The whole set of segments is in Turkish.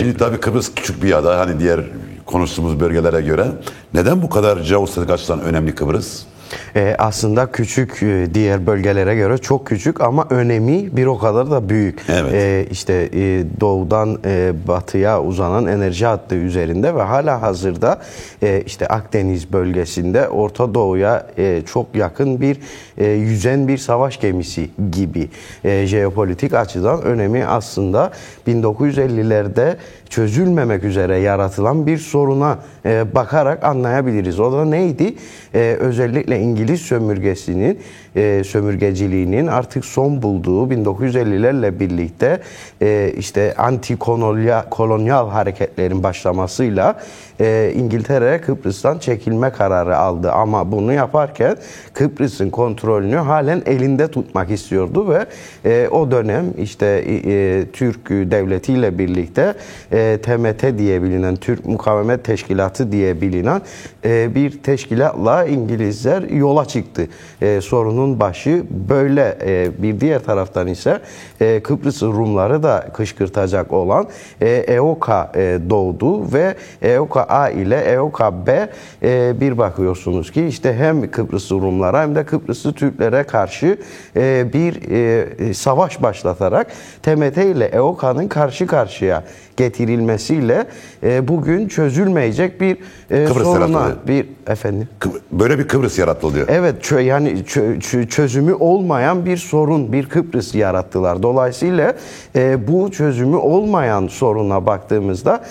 Şimdi tabii Kıbrıs küçük bir ada, hani diğer konuştuğumuz bölgelere göre. Neden bu kadar jeostratejik açıdan önemli Kıbrıs? Aslında küçük, diğer bölgelere göre çok küçük ama önemi bir o kadar da büyük. Evet. Doğudan batıya uzanan enerji hattı üzerinde ve hala hazırda işte Akdeniz bölgesinde Orta Doğu'ya çok yakın bir yüzen bir savaş gemisi gibi jeopolitik açıdan önemi aslında 1950'lerde çözülmemek üzere yaratılan bir soruna bakarak anlayabiliriz. O da neydi? Özellikle İngiliz sömürgeciliğinin artık son bulduğu 1950'lerle birlikte işte anti-kolonyal hareketlerin başlamasıyla İngiltere Kıbrıs'tan çekilme kararı aldı. Ama bunu yaparken Kıbrıs'ın kontrolünü halen elinde tutmak istiyordu ve o dönem işte Türk devletiyle birlikte TMT diye bilinen, Türk Mukavemet Teşkilatı diye bilinen bir teşkilatla İngilizler yola çıktı. Sorunun başı böyle. Bir diğer taraftan ise Kıbrıs Rumları da kışkırtacak olan EOKA doğdu ve EOKA A ile EOKA B bir bakıyorsunuz ki işte hem Kıbrıs Rumlara hem de Kıbrıslı Türklere karşı bir savaş başlatarak TMT ile EOKA'nın karşı karşıya getirilmesiyle bugün çözülmeyecek bir soruna böyle bir Kıbrıs yaratılıyor. Evet, yani çözümü olmayan bir sorun, bir Kıbrıs yarattılar. Dolayısıyla bu çözümü olmayan soruna baktığımızda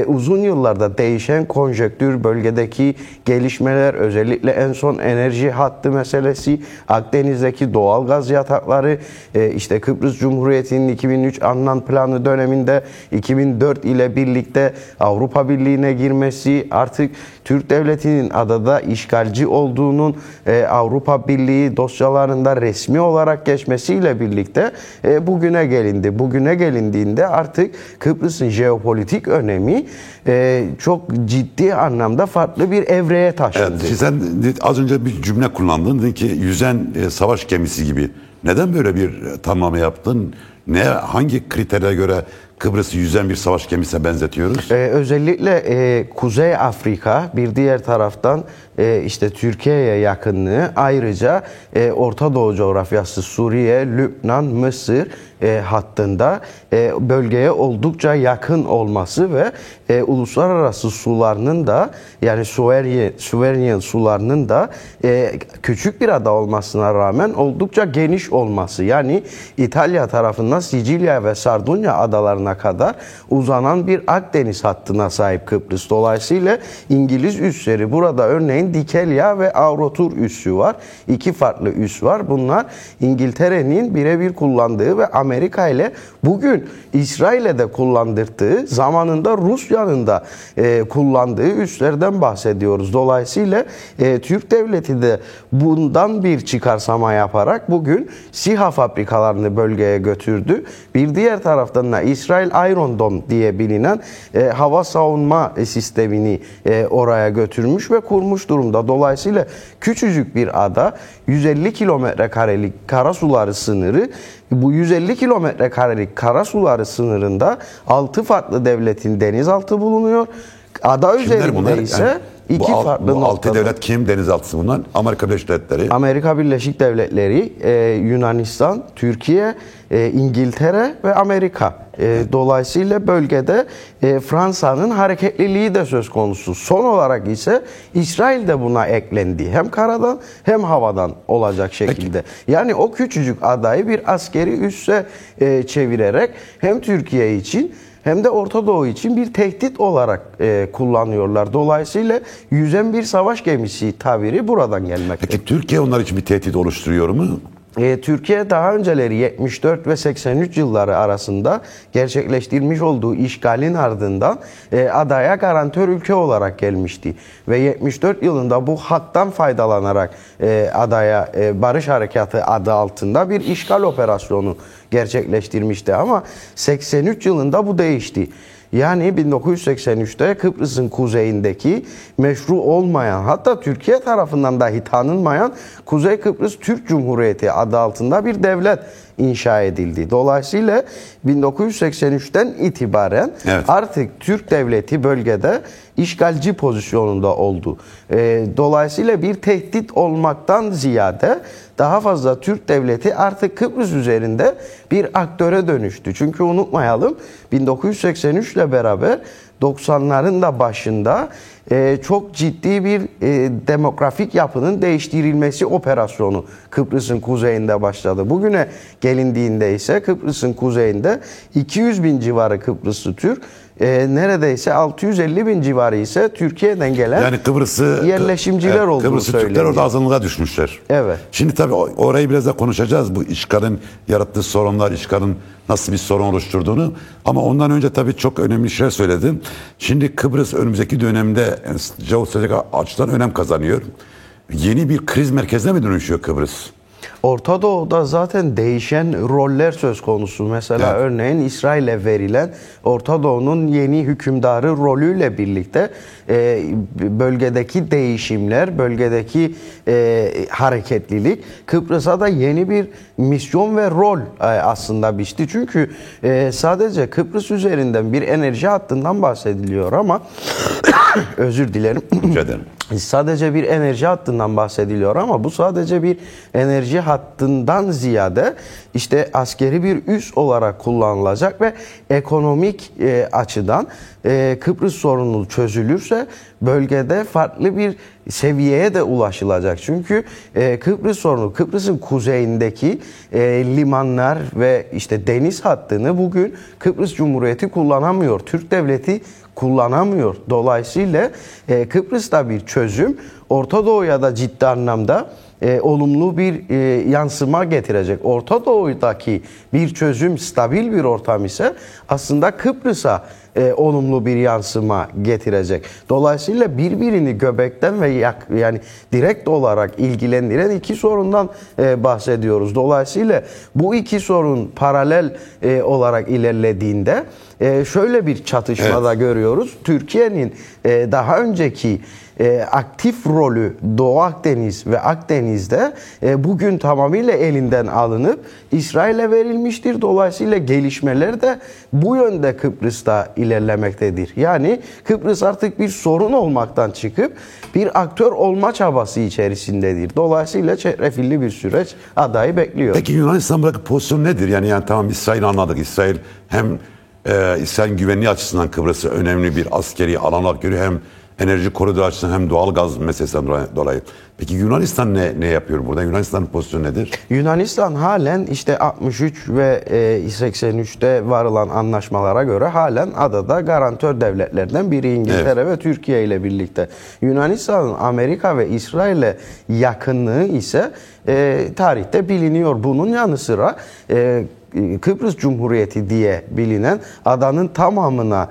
uzun yıllarda değişen konjektür, bölgedeki gelişmeler, özellikle en son enerji hattı meselesi, Akdeniz'deki doğal gaz yatakları, işte Kıbrıs Cumhuriyeti'nin 2003 Annan Planı döneminde 2004 ile birlikte Avrupa Birliği'ne girmesi, artık Türk Devleti'nin adada işgalci olduğunun Avrupa Birliği dosyalarında resmi olarak geçmesiyle birlikte bugüne gelindi. Bugüne gelindiğinde artık Kıbrıs'ın jeopolitik önemi çok ciddi anlamda farklı bir evreye taşındı. Evet, sen az önce bir cümle kullandın. Dedin ki yüzen savaş gemisi gibi. Neden böyle bir tanımlama yaptın? Hangi kriterlere göre Kıbrıs'ı yüzen bir savaş gemisine benzetiyoruz? Özellikle Kuzey Afrika, bir diğer taraftan işte Türkiye'ye yakınlığı, ayrıca Orta Doğu coğrafyası, Suriye, Lübnan, Mısır hattında bölgeye oldukça yakın olması ve uluslararası sularının da, yani Süveyriyen sularının da küçük bir ada olmasına rağmen oldukça geniş olması, yani İtalya tarafından Sicilya ve Sardunya adalarına kadar uzanan bir Akdeniz hattına sahip Kıbrıs. Dolayısıyla İngiliz üsleri burada, örneğin Dikelia ve Avrotur üssü var. İki farklı üs var. Bunlar İngiltere'nin birebir kullandığı ve Amerika ile bugün İsrail'e de kullandırdığı, zamanında Rusya'nın da kullandığı üslerden bahsediyoruz. Dolayısıyla Türk Devleti de bundan bir çıkarsama yaparak bugün SİHA fabrikalarını bölgeye götürdü. Bir diğer taraftan da İsrail Iron Dome diye bilinen hava savunma sistemini oraya götürmüş ve kurmuş durumda. Dolayısıyla küçücük bir ada, 150 kilometre karelik karasuları sınırı, bu 150 kilometre karelik karasuları sınırında 6 farklı devletin denizaltı bulunuyor. Ada üzerinde ise yani, iki farklı bu 6 devlet kim denizaltısı bunlar? Amerika Birleşik Devletleri. Amerika Birleşik Devletleri, Yunanistan, Türkiye, İngiltere ve Amerika. Dolayısıyla bölgede Fransa'nın hareketliliği de söz konusu. Son olarak ise İsrail de buna eklendi. Hem karadan hem havadan olacak şekilde. Peki. Yani o küçücük adayı bir askeri üsse çevirerek hem Türkiye için hem de Orta Doğu için bir tehdit olarak kullanıyorlar. Dolayısıyla yüzen bir savaş gemisi tabiri buradan gelmekte. Peki Türkiye onlar için bir tehdit oluşturuyor mu? Türkiye daha önceleri 74 ve 83 yılları arasında gerçekleştirmiş olduğu işgalin ardından adaya garantör ülke olarak gelmişti. Ve 74 yılında bu hattan faydalanarak adaya Barış Harekatı adı altında bir işgal operasyonu gerçekleştirmişti. Ama 83 yılında bu değişti. Yani 1983'te Kıbrıs'ın kuzeyindeki meşru olmayan, hatta Türkiye tarafından dahi tanınmayan Kuzey Kıbrıs Türk Cumhuriyeti adı altında bir devlet inşa edildi. Dolayısıyla 1983'ten itibaren artık Türk devleti bölgede işgalci pozisyonunda oldu. Dolayısıyla bir tehdit olmaktan ziyade daha fazla Türk devleti artık Kıbrıs üzerinde bir aktöre dönüştü. Çünkü unutmayalım, 1983 ile beraber 90'ların da başında çok ciddi bir demografik yapının değiştirilmesi operasyonu Kıbrıs'ın kuzeyinde başladı. Bugüne gelindiğinde ise Kıbrıs'ın kuzeyinde 200 bin civarı Kıbrıslı Türk, neredeyse 650 bin civarı ise Türkiye'den gelen yani Kıbrıs'ı yerleşimciler olduğunu Kıbrıs'ı söyleniyor. Türkler orada azınlığa düşmüşler. Evet. Şimdi tabii orayı biraz da konuşacağız. Bu işgalin yarattığı sorunlar, işgalin nasıl bir sorun oluşturduğunu. Ama ondan önce tabii çok önemli şeyler söyledim. Şimdi Kıbrıs önümüzdeki dönemde jeostratejik açıdan önem kazanıyor. Yeni bir kriz merkezine mi dönüşüyor Kıbrıs? Orta Doğu'da zaten değişen roller söz konusu. Mesela örneğin İsrail'e verilen Orta Doğu'nun yeni hükümdarı rolüyle birlikte bölgedeki değişimler, bölgedeki hareketlilik Kıbrıs'a da yeni bir misyon ve rol aslında biçti. Çünkü sadece Kıbrıs üzerinden bir enerji hattından bahsediliyor ama özür dilerim. Sadece bir enerji hattından bahsediliyor ama bu sadece bir enerji hattından ziyade işte askeri bir üs olarak kullanılacak ve ekonomik açıdan Kıbrıs sorunu çözülürse bölgede farklı bir seviyeye de ulaşılacak. Çünkü Kıbrıs sorunu, Kıbrıs'ın kuzeyindeki limanlar ve işte deniz hattını bugün Kıbrıs Cumhuriyeti kullanamıyor. Türk devleti kullanamıyor. Dolayısıyla Kıbrıs'ta bir çözüm Orta Doğu'ya da ciddi anlamda olumlu bir yansıma getirecek. Orta Doğu'daki bir çözüm, stabil bir ortam ise aslında Kıbrıs'a olumlu bir yansıma getirecek. Dolayısıyla birbirini göbekten ve yani direkt olarak ilgilendiren iki sorundan bahsediyoruz. Dolayısıyla bu iki sorun paralel olarak ilerlediğinde şöyle bir çatışmada görüyoruz. Türkiye'nin daha önceki aktif rolü Doğu Akdeniz ve Akdeniz'de bugün tamamıyla elinden alınıp İsrail'e verilmiştir. Dolayısıyla gelişmeler de bu yönde Kıbrıs'ta ilerlemektedir. Yani Kıbrıs artık bir sorun olmaktan çıkıp bir aktör olma çabası içerisindedir. Dolayısıyla çetrefilli bir süreç adayı bekliyor. Peki Yunanistan bırakıp pozisyon nedir? Yani tamam, İsrail anladık. İsrail hem İsrail'in güvenliği açısından Kıbrıs'ı önemli bir askeri alan olarak görüyor, hem enerji koridoru açısından hem doğal gaz meselesinden dolayı. Peki Yunanistan ne yapıyor burada? Yunanistan'ın pozisyonu nedir? Yunanistan halen işte 63 ve 83'te varılan anlaşmalara göre halen adada garantör devletlerden biri İngiltere ve Türkiye ile birlikte. Yunanistan'ın Amerika ve İsrail'e yakınlığı ise tarihte biliniyor. Bunun yanı sıra Kıbrıs Cumhuriyeti diye bilinen adanın tamamına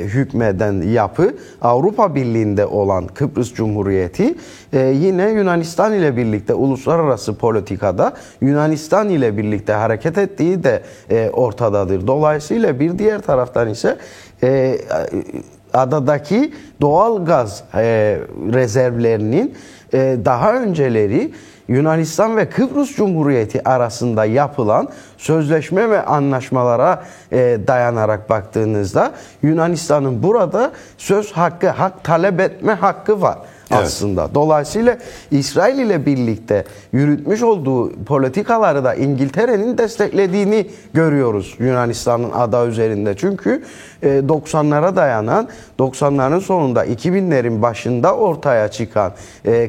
hükmeden yapı, Avrupa Birliği'nde olan Kıbrıs Cumhuriyeti yine Yunanistan ile birlikte uluslararası politikada Yunanistan ile birlikte hareket ettiği de ortadadır. Dolayısıyla bir diğer taraftan ise adadaki doğal gaz rezervlerinin daha önceleri Yunanistan ve Kıbrıs Cumhuriyeti arasında yapılan sözleşme ve anlaşmalara dayanarak baktığınızda Yunanistan'ın burada söz hakkı, hak talep etme hakkı var aslında. Dolayısıyla İsrail ile birlikte yürütmüş olduğu politikaları da İngiltere'nin desteklediğini görüyoruz Yunanistan'ın ada üzerinde. Çünkü 90'lara dayanan, 90'ların sonunda 2000'lerin başında ortaya çıkan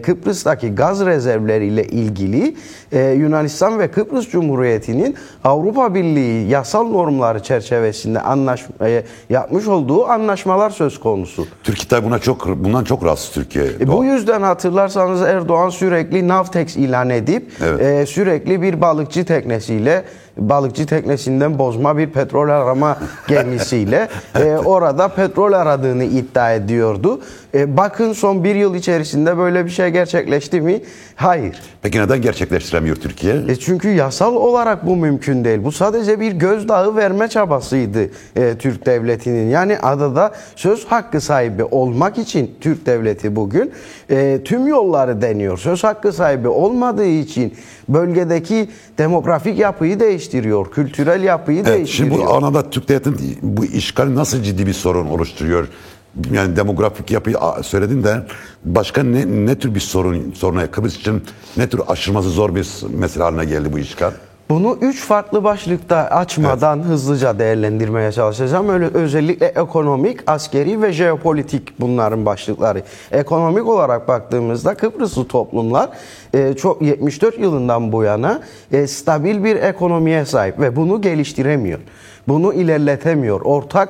Kıbrıs'taki gaz rezervleriyle ilgili Yunanistan ve Kıbrıs Cumhuriyeti'nin Avrupa Birliği yasal normları çerçevesinde yapmış olduğu anlaşmalar söz konusu. Türkiye bundan çok rahatsız Türkiye. Bu yüzden hatırlarsanız Erdoğan sürekli Navtex ilan edip sürekli bir balıkçı teknesiyle balıkçı teknesinden bozma bir petrol arama gemisiyle orada petrol aradığını iddia ediyordu. Bakın son bir yıl içerisinde böyle bir şey gerçekleşti mi? Hayır. Peki neden gerçekleştiremiyor Türkiye? Çünkü yasal olarak bu mümkün değil. Bu sadece bir gözdağı verme çabasıydı Türk devletinin. Yani adada söz hakkı sahibi olmak için Türk devleti bugün tüm yolları deniyor. Söz hakkı sahibi olmadığı için bölgedeki demografik yapıyı değiştiriyor, kültürel yapıyı değiştiriyor. Şimdi bu anlamda Türk devletinin bu işgali nasıl ciddi bir sorun oluşturuyor? Yani demografik yapıyı söyledin de başka ne tür bir soruna Kıbrıs için ne tür aşılması zor bir mesele haline geldi bu işgal? Bunu 3 farklı başlıkta açmadan hızlıca değerlendirmeye çalışacağım. Öyle özellikle ekonomik, askeri ve jeopolitik bunların başlıkları. Ekonomik olarak baktığımızda Kıbrıslı toplumlar 74 yılından bu yana stabil bir ekonomiye sahip ve bunu geliştiremiyor. Bunu ilerletemiyor. Ortak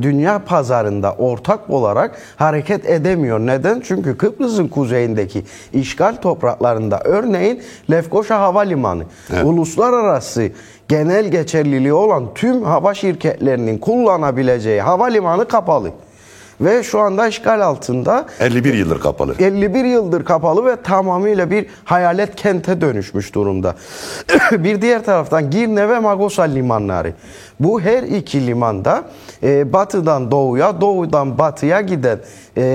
dünya pazarında ortak olarak hareket edemiyor. Neden? Çünkü Kıbrıs'ın kuzeyindeki işgal topraklarında örneğin Lefkoşa Havalimanı, uluslararası genel geçerliliği olan tüm hava şirketlerinin kullanabileceği havalimanı kapalı. Ve şu anda işgal altında. 51 yıldır kapalı. 51 yıldır kapalı ve tamamıyla bir hayalet kente dönüşmüş durumda. Bir diğer taraftan Girne ve Magosa limanları. Bu her iki limanda batıdan doğuya, doğudan batıya giden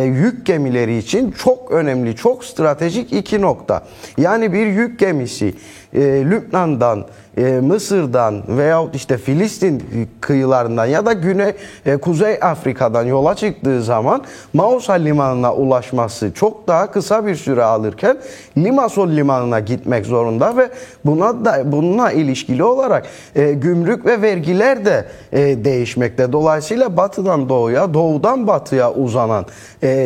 yük gemileri için çok önemli, çok stratejik iki nokta. Yani bir yük gemisi Lübnan'dan, Mısır'dan veyahut işte Filistin kıyılarından ya da Kuzey Afrika'dan yola çıktığı zaman Mausa limanına ulaşması çok daha kısa bir süre alırken Limassol limanına gitmek zorunda ve bununla ilişkili olarak gümrük ve vergiler de değişmekte. Dolayısıyla batıdan doğuya, doğudan batıya uzanan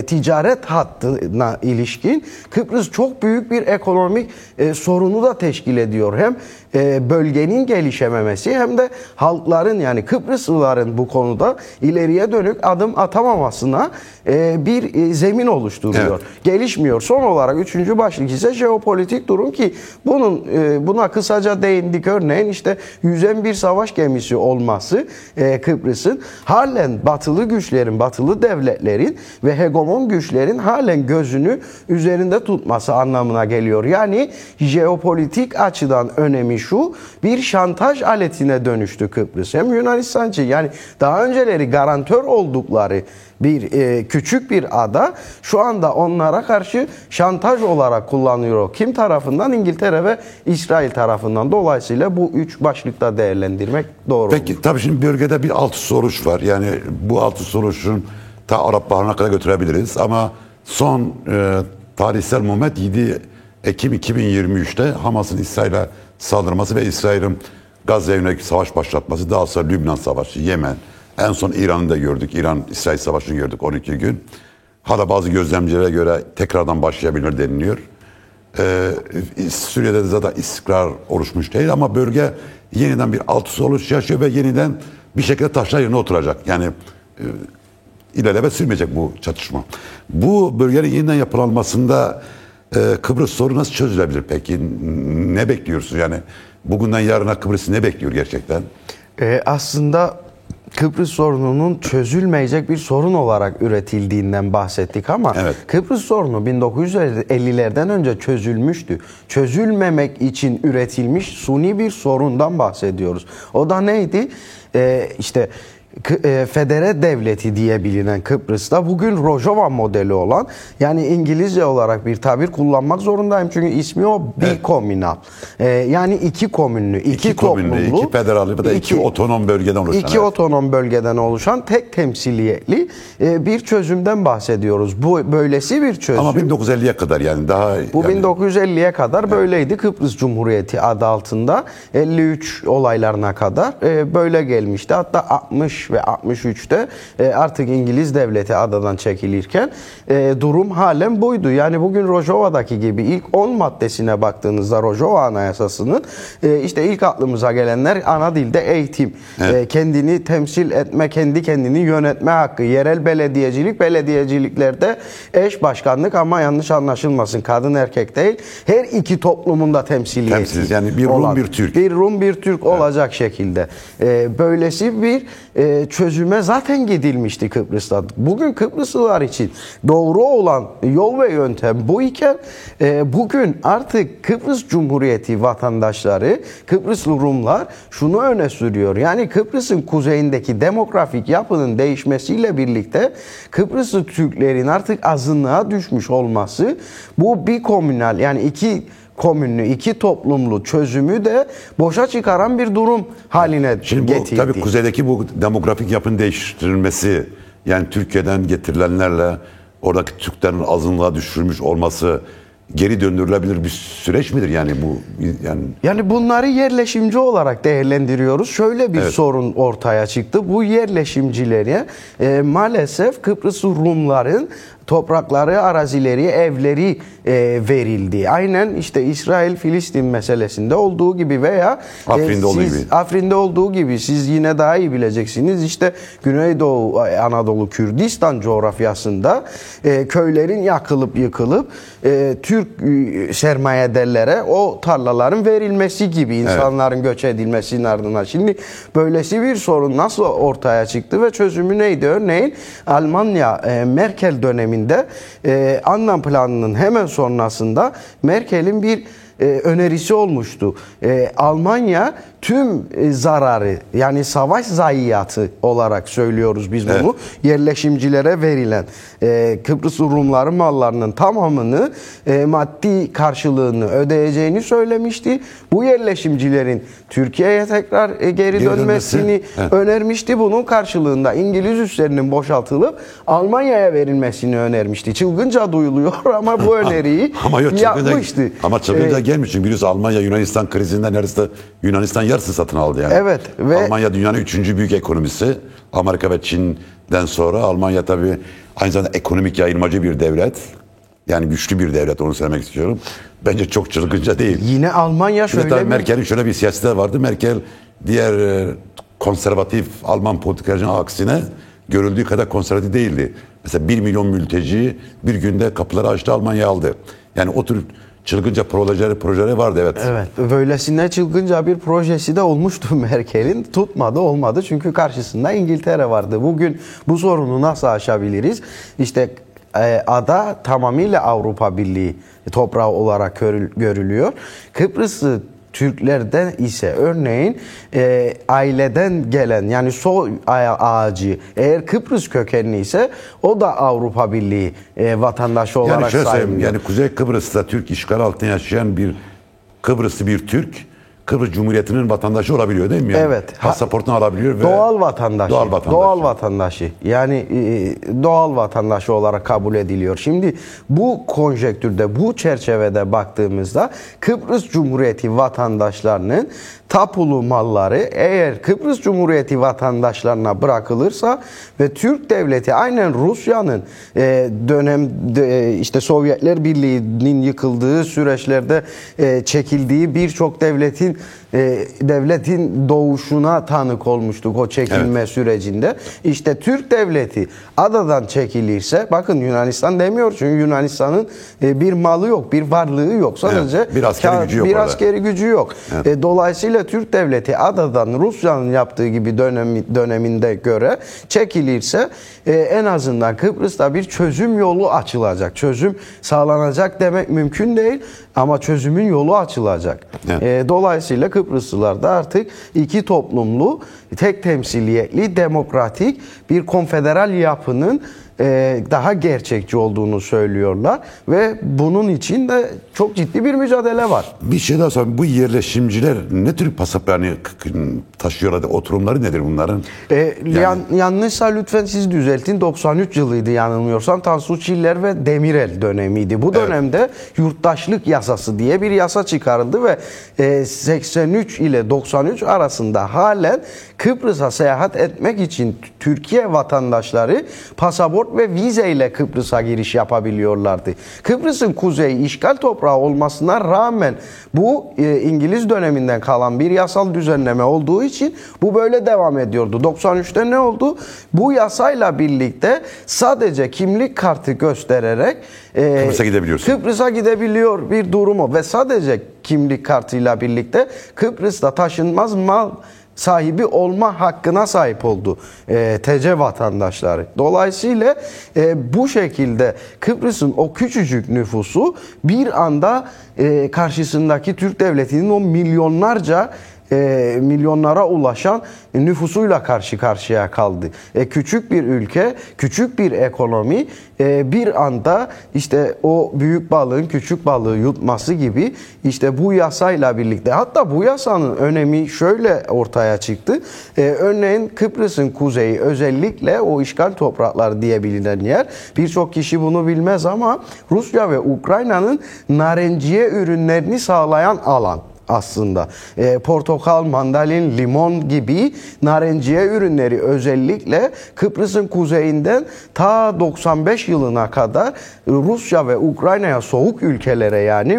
ticaret hattına ilişkin Kıbrıs çok büyük bir ekonomik sorunu da teşkil ediyor. Hem bölgenin gelişememesi hem de halkların yani Kıbrıslıların bu konuda ileriye dönük adım atamamasına bir zemin oluşturuyor. Evet. Gelişmiyor. Son olarak üçüncü başlık ise jeopolitik durum ki buna kısaca değindik. Örneğin işte yüzen bir savaş gemisi olması Kıbrıs'ın halen batılı güçlerin, batılı devletlerin ve hegemon güçlerin halen gözünü üzerinde tutması anlamına geliyor. Yani jeopolitik açıdan önemi şu, bir şantaj aletine dönüştü Kıbrıs. Hem Yunanistan için yani daha önceleri garantör oldukları bir küçük bir ada şu anda onlara karşı şantaj olarak kullanılıyor. Kim tarafından? İngiltere ve İsrail tarafından. Dolayısıyla bu üç başlıkta değerlendirmek doğru. Peki tabii şimdi bölgede bir altı soruş var. Yani bu altı soruşun ta Arap Baharı'na kadar götürebiliriz ama son tarihsel moment 7 Ekim 2023'te Hamas'ın İsrail'e saldırması ve İsrail'in Gazze'ye yönelik savaş başlatması, daha sonra Lübnan Savaşı, Yemen, en son İran'ı da gördük. İran-İsrail Savaşı'nı gördük 12 gün. Hala bazı gözlemcilere göre tekrardan başlayabilir deniliyor. Suriye'de de zaten istikrar oluşmuş değil ama bölge yeniden bir alt üst oluş yaşıyor ve yeniden bir şekilde taşlar yerine oturacak. Yani ilerleme sürmeyecek bu çatışma. Bu bölgenin yeniden yapılanmasında Kıbrıs sorunu nasıl çözülebilir peki? Ne bekliyorsunuz? Yani bugünden yarına Kıbrıs ne bekliyor gerçekten? Aslında Kıbrıs sorununun çözülmeyecek bir sorun olarak üretildiğinden bahsettik ama Kıbrıs sorunu 1950'lerden önce çözülmüştü. Çözülmemek için üretilmiş suni bir sorundan bahsediyoruz. O da neydi? İşte Federe Devleti diye bilinen Kıbrıs'ta bugün Rojava modeli olan, yani İngilizce olarak bir tabir kullanmak zorundayım çünkü ismi o bikominal. Yani iki komünlü, iki toplumlu, iki federal ve iki otonom bölgeden oluşan. İki otonom bölgeden oluşan tek temsiliyetli bir çözümden bahsediyoruz. Bu böylesi bir çözüm. Ama 1950'ye kadar yani daha... Bu 1950'ye kadar böyleydi. Kıbrıs Cumhuriyeti adı altında 53 olaylarına kadar böyle gelmişti. Hatta 60 60 ve 63'te artık İngiliz devleti adadan çekilirken durum halen buydu. Yani bugün Rojava'daki gibi ilk 10 maddesine baktığınızda Rojava Anayasası'nın işte ilk aklımıza gelenler ana dilde eğitim, kendini temsil etme, kendi kendini yönetme hakkı, yerel belediyeciliklerde eş başkanlık ama yanlış anlaşılmasın kadın erkek değil, her iki toplumunda temsiliyeti. Yani bir Rum bir Türk. Bir Rum bir Türk olacak şekilde. Böylesi bir çözüme zaten gidilmişti Kıbrıs'ta. Bugün Kıbrıslılar için doğru olan yol ve yöntem bu iken bugün artık Kıbrıs Cumhuriyeti vatandaşları, Kıbrıslı Rumlar şunu öne sürüyor. Yani Kıbrıs'ın kuzeyindeki demografik yapının değişmesiyle birlikte Kıbrıslı Türklerin artık azınlığa düşmüş olması, bu bir komünal, yani iki komünlü, iki toplumlu çözümü de boşa çıkaran bir durum haline getirdi. Tabii kuzeydeki bu demografik yapının değiştirilmesi, yani Türkiye'den getirilenlerle oradaki Türklerin azınlığa düşürmüş olması geri döndürülebilir bir süreç midir yani bu yani bunları yerleşimci olarak değerlendiriyoruz. Şöyle bir sorun ortaya çıktı. Bu yerleşimcilere maalesef Kıbrıslı Rumların toprakları, arazileri, evleri verildi. Aynen işte İsrail-Filistin meselesinde olduğu gibi veya Afrin'de olduğu gibi siz yine daha iyi bileceksiniz. İşte Güneydoğu Anadolu Kürdistan coğrafyasında köylerin yakılıp yıkılıp Türk sermayedarlara o tarlaların verilmesi gibi, insanların göç edilmesinin ardından. Şimdi böylesi bir sorun nasıl ortaya çıktı ve çözümü neydi? Örneğin Almanya Merkel döneminde Annan Planı'nın hemen sonrasında Merkel'in bir önerisi olmuştu. Almanya tüm zararı, yani savaş zayiatı olarak söylüyoruz biz bunu, yerleşimcilere verilen Kıbrıs Rumların mallarının tamamını maddi karşılığını ödeyeceğini söylemişti. Bu yerleşimcilerin Türkiye'ye tekrar geri dönmesini önermişti. Bunun karşılığında İngiliz üslerinin boşaltılıp Almanya'ya verilmesini önermişti. Çılgınca duyuluyor ama bu öneriyi yapmıştı. Ama çılgınca gelmiş. Çünkü biliyorsun Almanya Yunanistan krizinden neredeyse Yunanistan yarısı satın aldı yani. Evet. Ve Almanya dünyanın 3. büyük ekonomisi. Amerika ve Çin'den sonra Almanya tabii aynı zamanda ekonomik yayılmacı bir devlet. Yani güçlü bir devlet, onu söylemek istiyorum. Bence çok çılgınca değil. Yine Almanya şöyle Merkel'in şöyle bir siyaseti vardı. Merkel diğer konservatif Alman politikacının aksine görüldüğü kadar konservatif değildi. Mesela 1 milyon mülteci bir günde kapıları açtı, Almanya aldı. Yani o tür çılgınca projeleri vardı, Evet. Böylesine çılgınca bir projesi de olmuştu Merkel'in. Tutmadı, olmadı. Çünkü karşısında İngiltere vardı. Bugün bu sorunu nasıl aşabiliriz? İşte ada tamamıyla Avrupa Birliği toprağı olarak görülüyor. Kıbrıslı Türklerden ise örneğin aileden gelen, yani soy ağacı eğer Kıbrıs kökenli ise o da Avrupa Birliği vatandaşı olarak sayılıyor. Yani Kuzey Kıbrıs'ta Türk işgal altında yaşayan bir Kıbrıslı bir Türk Kıbrıs Cumhuriyeti'nin vatandaşı olabiliyor değil mi? Yani evet. Pasaportunu alabiliyor ve doğal vatandaşı. Doğal vatandaşı. Yani doğal vatandaşı olarak kabul ediliyor. Şimdi bu konjektürde, bu çerçevede baktığımızda Kıbrıs Cumhuriyeti vatandaşlarının tapulu malları eğer Kıbrıs Cumhuriyeti vatandaşlarına bırakılırsa ve Türk devleti aynen Rusya'nın dönemde işte Sovyetler Birliği'nin yıkıldığı süreçlerde çekildiği birçok devletin doğuşuna tanık olmuştuk o çekilme sürecinde. İşte Türk devleti adadan çekilirse, bakın Yunanistan demiyor çünkü Yunanistan'ın bir malı yok, bir varlığı yok. Sadece bir askeri gücü yok. Dolayısıyla Türk devleti adadan Rusya'nın yaptığı gibi döneminde göre çekilirse en azından Kıbrıs'ta bir çözüm yolu açılacak. Çözüm sağlanacak demek mümkün değil ama çözümün yolu açılacak. Dolayısıyla Kıbrıslılar da artık iki toplumlu, tek temsiliyetli, demokratik bir konfederal yapının daha gerçekçi olduğunu söylüyorlar ve bunun için de çok ciddi bir mücadele var. Bir şey daha sorayım. Bu yerleşimciler ne tür pasaport yani taşıyorlar? Oturumları nedir bunların? Yanlışsa lütfen siz düzeltin. 93 yılıydı yanılmıyorsam. Tansu Çiller ve Demirel dönemiydi. Bu dönemde yurttaşlık yasası diye bir yasa çıkarıldı ve 83 ile 93 arasında halen Kıbrıs'a seyahat etmek için Türkiye vatandaşları pasaport ve vize ile Kıbrıs'a giriş yapabiliyorlardı. Kıbrıs'ın kuzeyi işgal toprağı olmasına rağmen bu İngiliz döneminden kalan bir yasal düzenleme olduğu için bu böyle devam ediyordu. 93'te ne oldu? Bu yasayla birlikte sadece kimlik kartı göstererek Kıbrıs'a gidebiliyorsun. Kıbrıs'a gidebiliyor bir durumu ve sadece kimlik kartıyla birlikte Kıbrıs'ta taşınmaz mal sahibi olma hakkına sahip oldu TC vatandaşları. Dolayısıyla bu şekilde Kıbrıs'ın o küçücük nüfusu bir anda karşısındaki Türk devletinin o milyonlara ulaşan nüfusuyla karşı karşıya kaldı. Küçük bir ülke, küçük bir ekonomi bir anda işte o büyük balığın küçük balığı yutması gibi işte bu yasayla birlikte, hatta bu yasanın önemi şöyle ortaya çıktı. Örneğin Kıbrıs'ın kuzeyi, özellikle o işgal toprakları diye bilinen yer, birçok kişi bunu bilmez ama Rusya ve Ukrayna'nın narenciye ürünlerini sağlayan alan. Aslında portakal, mandalin, limon gibi narenciye ürünleri özellikle Kıbrıs'ın kuzeyinden ta 95 yılına kadar Rusya ve Ukrayna'ya, soğuk ülkelere yani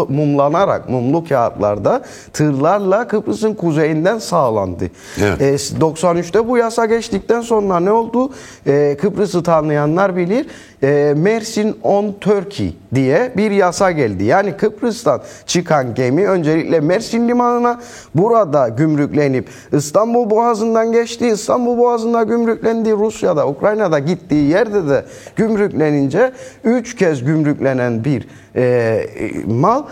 mumlanarak mumlu kağıtlarda tırlarla Kıbrıs'ın kuzeyinden sağlandı. Evet. 93'te bu yasa geçtikten sonra ne oldu? Kıbrıs'ı tanıyanlar bilir. Mersin on Turkey diye bir yasa geldi. Yani Kıbrıs'tan çıkan gemi öncelikle Mersin limanına, burada gümrüklenip İstanbul Boğazı'ndan geçti. İstanbul Boğazı'nda gümrüklendi. Rusya'da, Ukrayna'da gittiği yerde de gümrüklenince 3 kez gümrüklenen bir mal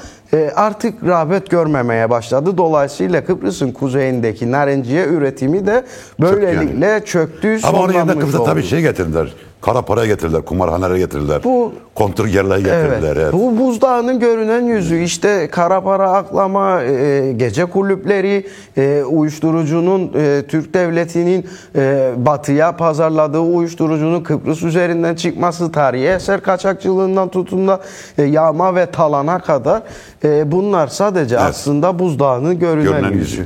artık rağbet görmemeye başladı. Dolayısıyla Kıbrıs'ın kuzeyindeki narenciye üretimi de böylelikle çöktü. Ama onun yanında Kıbrıs'a tabii şey getirdiler. Kara paraya getirdiler, kumarhanelere getirdiler. Kontrgerler getirdiler. Evet. Bu buzdağının görünen yüzü işte kara para aklama, gece kulüpleri, uyuşturucunun Türk devletinin batıya pazarladığı uyuşturucunun Kıbrıs üzerinden çıkması, tarihi eser kaçakçılığından tutun da yağma ve talana kadar bunlar sadece aslında buzdağının görünen yüzü.